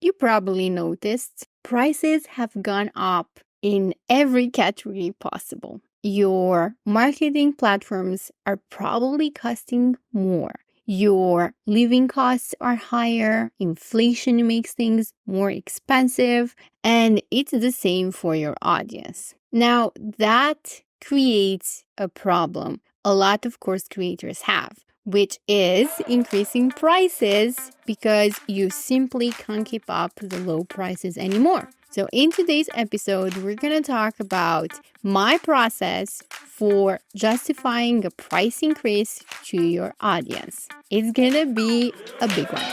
you probably noticed prices have gone up in every category possible. Your marketing platforms are probably costing more. Your living costs are higher. Inflation makes things more expensive. And it's the same for your audience. Now, that creates a problem a lot of course creators have, which is increasing prices because you simply can't keep up the low prices anymore. So in today's episode, we're going to talk about my process for justifying a price increase to your audience. It's going to be a big one.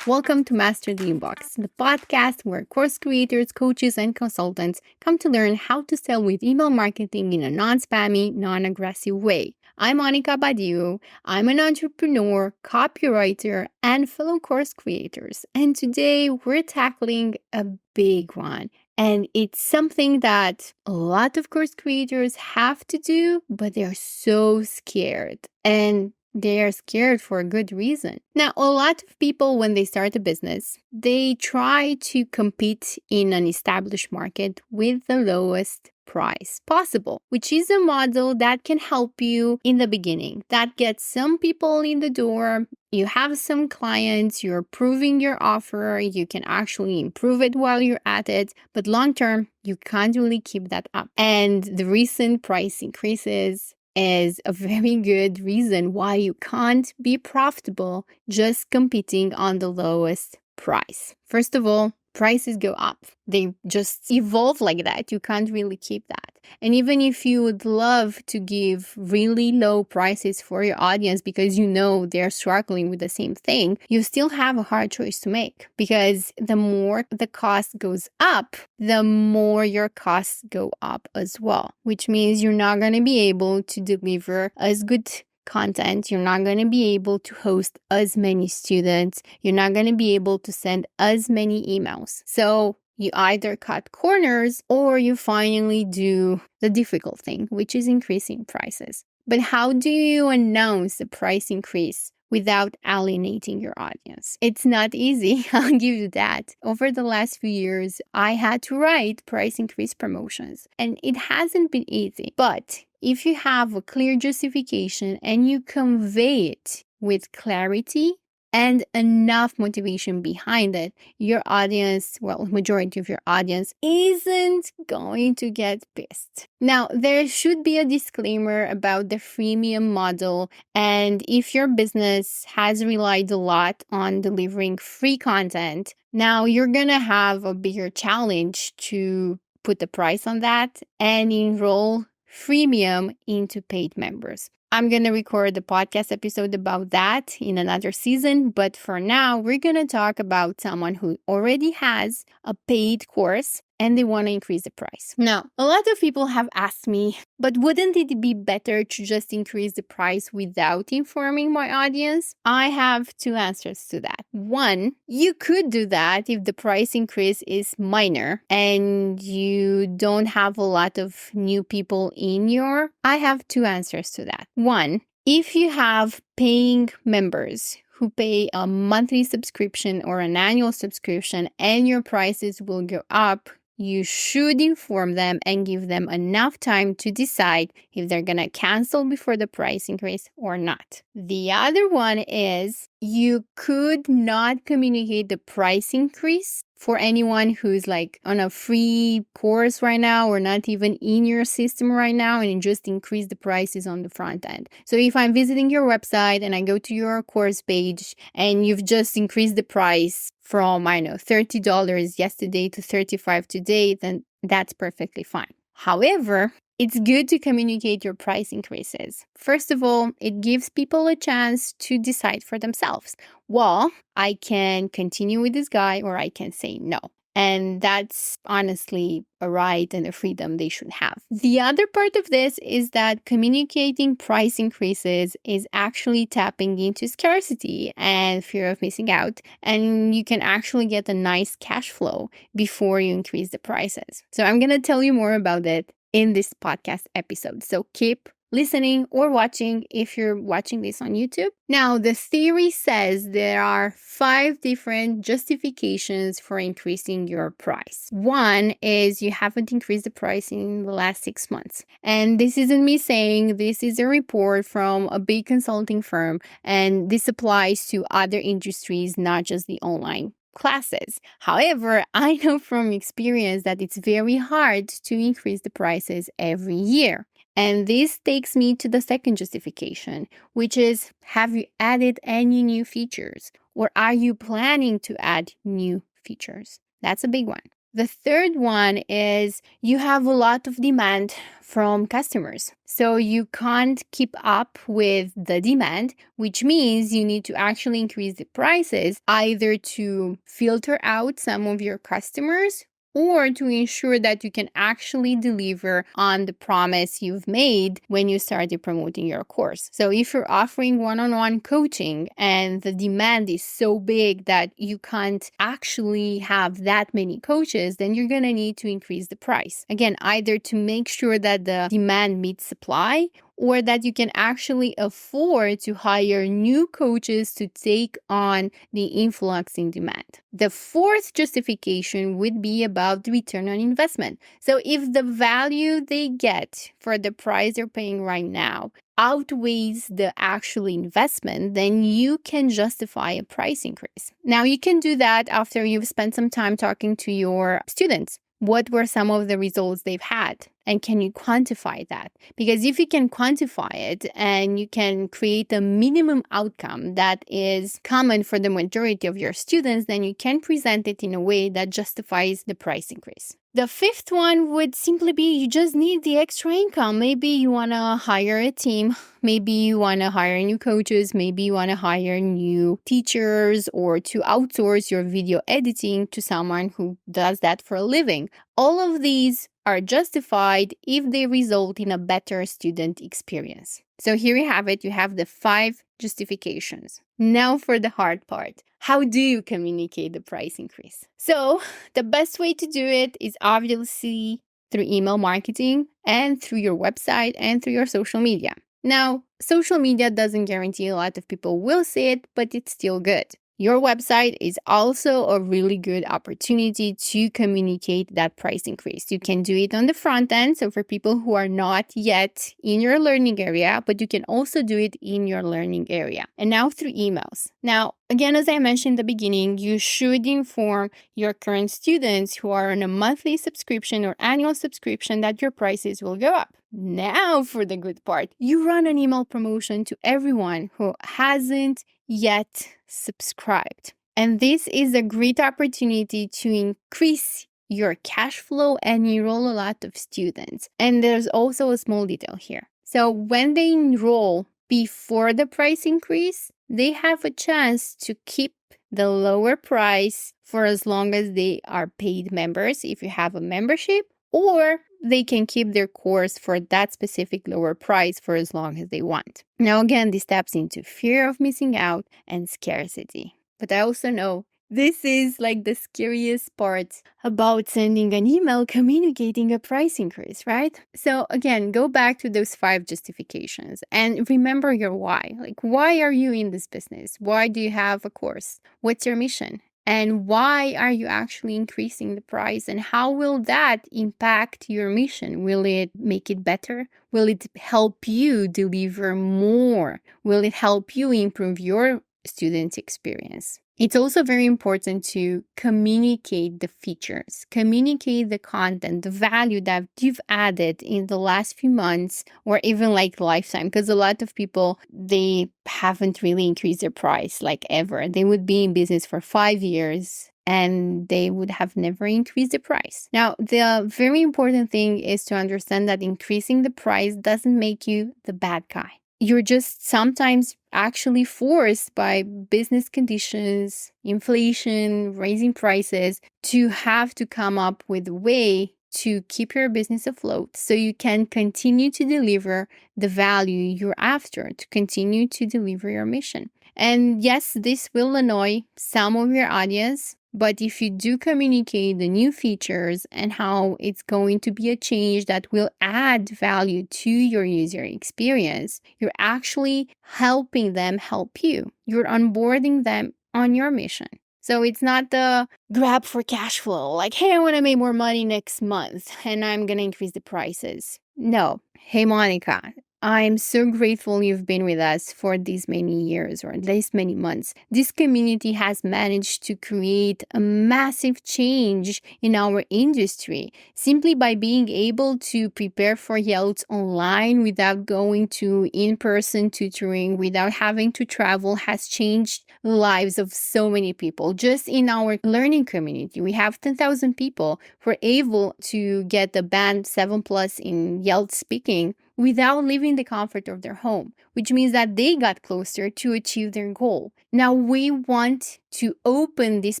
Welcome to Master the Inbox, the podcast where course creators, coaches, and consultants come to learn how to sell with email marketing in a non-spammy, non-aggressive way. I'm Monica Badiu. I'm an entrepreneur, copywriter, and fellow course creators. And today we're tackling a big one. And it's something that a lot of course creators have to do, but they're so scared. And they are scared for a good reason. Now, a lot of people, when they start a business, they try to compete in an established market with the lowest price possible, which is a model that can help you in the beginning. That gets some people in the door. You have some clients, you're proving your offer, you can actually improve it while you're at it, but long term, you can't really keep that up. And the recent price increases is a very good reason why you can't be profitable just competing on the lowest price. First of all, prices go up. They just evolve like that. You can't really keep that. And even if you would love to give really low prices for your audience because you know they're struggling with the same thing, you still have a hard choice to make because the more the cost goes up, the more your costs go up as well, which means you're not going to be able to deliver as good content. You're not going to be able to host as many students. You're not going to be able to send as many emails. So you either cut corners or you finally do the difficult thing, which is increasing prices. But how do you announce a price increase without alienating your audience? It's not easy, I'll give you that. Over the last few years, I had to write price increase promotions, and it hasn't been easy. But if you have a clear justification and you convey it with clarity and enough motivation behind it, your audience, well, majority of your audience isn't going to get pissed. Now, there should be a disclaimer about the freemium model. And if your business has relied a lot on delivering free content, now you're going to have a bigger challenge to put the price on that and enroll freemium into paid members. I'm going to record the podcast episode about that in another season, but for now, we're going to talk about someone who already has a paid course and they want to increase the price. Now, a lot of people have asked me, but wouldn't it be better to just increase the price without informing my audience? I have two answers to that. One, you could do that if the price increase is minor and you don't have a lot of new people in your... I have two answers to that. One, if you have paying members who pay a monthly subscription or an annual subscription and your prices will go up, you should inform them and give them enough time to decide if they're going to cancel before the price increase or not. The other one is you could not communicate the price increase for anyone who's like on a free course right now or not even in your system right now and just increase the prices on the front end. So if I'm visiting your website and I go to your course page and you've just increased the price from, $30 yesterday to $35 today, then that's perfectly fine. However, it's good to communicate your price increases. First of all, it gives people a chance to decide for themselves. Well, I can continue with this guy or I can say no. And that's honestly a right and a freedom they should have. The other part of this is that communicating price increases is actually tapping into scarcity and fear of missing out. And you can actually get a nice cash flow before you increase the prices. So I'm going to tell you more about it in this podcast episode. So keep listening or watching if you're watching this on YouTube. Now, the theory says there are 5 different justifications for increasing your price. One is you haven't increased the price in the last 6 months. And this isn't me saying, this is a report from a big consulting firm, and this applies to other industries, not just the online classes. However, I know from experience that it's very hard to increase the prices every year. And this takes me to the second justification, which is, have you added any new features? Or are you planning to add new features? That's a big one. The third one is you have a lot of demand from customers. So you can't keep up with the demand, which means you need to actually increase the prices either to filter out some of your customers or to ensure that you can actually deliver on the promise you've made when you started promoting your course. So if you're offering one-on-one coaching and the demand is so big that you can't actually have that many coaches, then you're going to need to increase the price. Again, either to make sure that the demand meets supply, or that you can actually afford to hire new coaches to take on the influx in demand. The fourth justification would be about the return on investment. So if the value they get for the price they're paying right now outweighs the actual investment, then you can justify a price increase. Now, you can do that after you've spent some time talking to your students. What were some of the results they've had? And can you quantify that? Because if you can quantify it and you can create a minimum outcome that is common for the majority of your students, then you can present it in a way that justifies the price increase. The fifth one would simply be you just need the extra income. Maybe you want to hire a team. Maybe you want to hire new coaches. Maybe you want to hire new teachers or to outsource your video editing to someone who does that for a living. All of these are justified if they result in a better student experience. So here you have it. You have the 5 justifications. Now for the hard part. How do you communicate the price increase? So the best way to do it is obviously through email marketing and through your website and through your social media. Now, social media doesn't guarantee a lot of people will see it, but it's still good. Your website is also a really good opportunity to communicate that price increase. You can do it on the front end, so for people who are not yet in your learning area, but you can also do it in your learning area. And now through emails. Now, again, as I mentioned in the beginning, you should inform your current students who are on a monthly subscription or annual subscription that your prices will go up. Now for the good part. You run an email promotion to everyone who hasn't yet subscribed. And this is a great opportunity to increase your cash flow and enroll a lot of students. And there's also a small detail here. So when they enroll before the price increase, they have a chance to keep the lower price for as long as they are paid members if you have a membership, or they can keep their course for that specific lower price for as long as they want. Now, again, this taps into fear of missing out and scarcity. But I also know this is like the scariest part about sending an email communicating a price increase, right? So again, go back to those 5 justifications and remember your why. Like, why are you in this business? Why do you have a course? What's your mission? And why are you actually increasing the price? And how will that impact your mission? Will it make it better? Will it help you deliver more? Will it help you improve your student experience? It's also very important to communicate the features, communicate the content, the value that you've added in the last few months or even like lifetime. Because a lot of people, they haven't really increased their price like ever. They would be in business for 5 years and they would have never increased the price. Now, the very important thing is to understand that increasing the price doesn't make you the bad guy. You're just sometimes actually forced by business conditions, inflation, raising prices, to have to come up with a way to keep your business afloat so you can continue to deliver the value you're after, to continue to deliver your mission. And yes, this will annoy some of your audience, but if you do communicate the new features and how it's going to be a change that will add value to your user experience, you're actually helping them help you. You're onboarding them on your mission. So it's not the grab for cash flow, like, hey, I want to make more money next month and I'm going to increase the prices. No. Hey, Monica, I'm so grateful you've been with us for these many years or these many months. This community has managed to create a massive change in our industry simply by being able to prepare for IELTS online without going to in-person tutoring, without having to travel, has changed the lives of so many people. Just in our learning community, we have 10,000 people who are able to get the band 7+ in IELTS speaking without leaving the comfort of their home, which means that they got closer to achieve their goal. Now we want to open this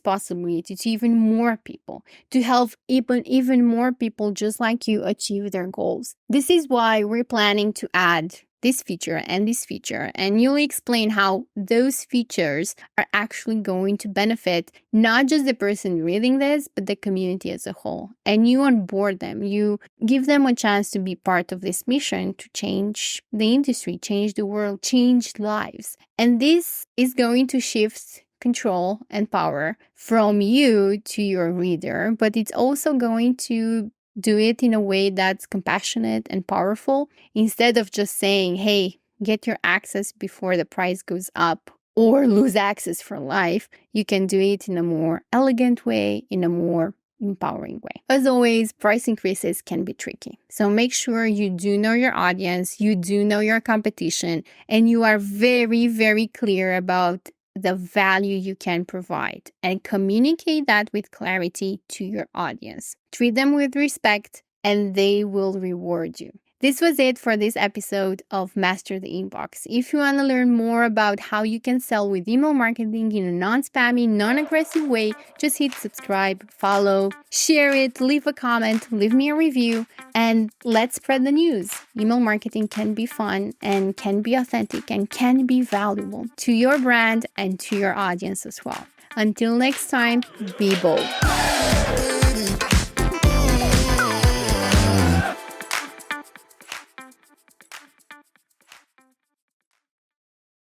possibility to even more people, to help even more people just like you achieve their goals. This is why we're planning to add this feature, and you'll explain how those features are actually going to benefit not just the person reading this, but the community as a whole. And you onboard them, you give them a chance to be part of this mission to change the industry, change the world, change lives. And this is going to shift control and power from you to your reader, but it's also going to do it in a way that's compassionate and powerful, instead of just saying, hey, get your access before the price goes up or lose access for life. You can do it in a more elegant way, in a more empowering way. As always, price increases can be tricky. So make sure you do know your audience, you do know your competition, and you are very, very clear about the value you can provide, and communicate that with clarity to your audience. Treat them with respect and they will reward you. This was it for this episode of Master the Inbox. If you want to learn more about how you can sell with email marketing in a non-spammy, non-aggressive way, just hit subscribe, follow, share it, leave a comment, leave me a review, and let's spread the news. Email marketing can be fun and can be authentic and can be valuable to your brand and to your audience as well. Until next time, be bold.